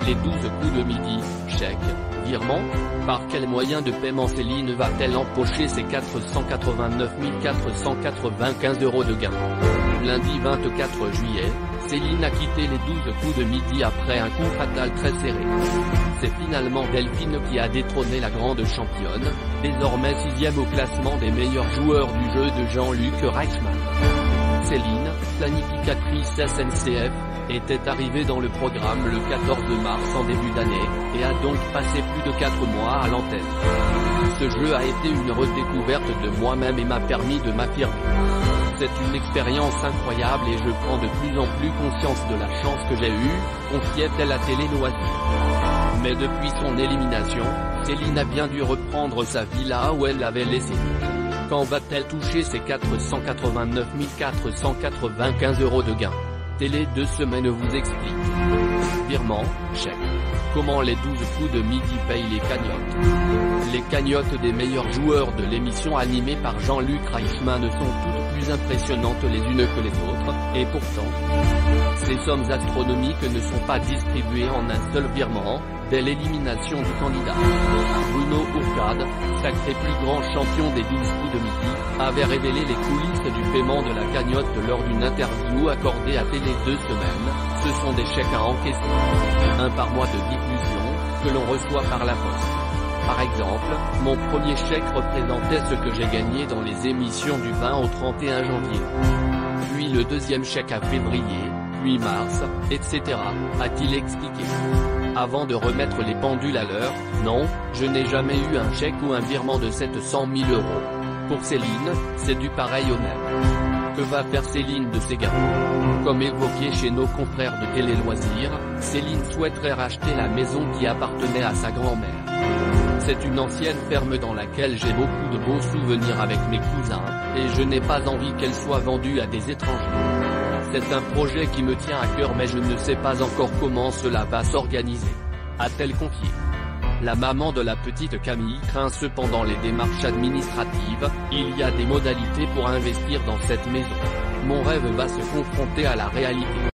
Les 12 coups de midi, chèque, virement. Par quel moyen de paiement Céline va-t-elle empocher ses 489 495 € de gains? Lundi 24 juillet, Céline a quitté les 12 coups de midi après un coup fatal très serré. C'est finalement Delphine qui a détrôné la grande championne, désormais 6e au classement des meilleurs joueurs du jeu de Jean-Luc Reichmann. Céline, planificatrice SNCF, était arrivée dans le programme le 14 mars en début d'année, et a donc passé plus de 4 mois à l'antenne. Ce jeu a été une redécouverte de moi-même et m'a permis de m'affirmer. C'est une expérience incroyable et je prends de plus en plus conscience de la chance que j'ai eue, confiait-elle à Télé Loisirs. Mais depuis son élimination, Céline a bien dû reprendre sa vie là où elle l'avait laissée. Quand va-t-elle toucher ses 489 495 € de gains? Télé 2 semaines vous explique. Virement, chèque. Comment les 12 coups de midi payent les cagnottes? Les cagnottes des meilleurs joueurs de l'émission animée par Jean-Luc Reichmann sont toutes plus impressionnantes les unes que les autres, et pourtant, ces sommes astronomiques ne sont pas distribuées en un seul virement, dès l'élimination du candidat. Bruno Ourcade, sacré plus grand champion des 12 coups de midi, avait révélé les coulisses du paiement de la cagnotte lors d'une interview accordée à Télé 2 semaines. Ce sont des chèques à encaisser. Un par mois de diffusion, que l'on reçoit par la poste. Par exemple, mon premier chèque représentait ce que j'ai gagné dans les émissions du 20 au 31 janvier. Puis le deuxième chèque à février, puis mars, etc., a-t-il expliqué. Avant de remettre les pendules à l'heure, non, je n'ai jamais eu un chèque ou un virement de 700 000 €. Pour Céline, c'est du pareil au même. Que va faire Céline de ses gains? Comme évoqué chez nos confrères de Télé Loisirs, Céline souhaiterait racheter la maison qui appartenait à sa grand-mère. C'est une ancienne ferme dans laquelle j'ai beaucoup de beaux souvenirs avec mes cousins, et je n'ai pas envie qu'elle soit vendue à des étrangers. C'est un projet qui me tient à cœur mais je ne sais pas encore comment cela va s'organiser, a-t-elle confié. La maman de la petite Camille craint cependant les démarches administratives. Il y a des modalités pour investir dans cette maison. Mon rêve va se confronter à la réalité.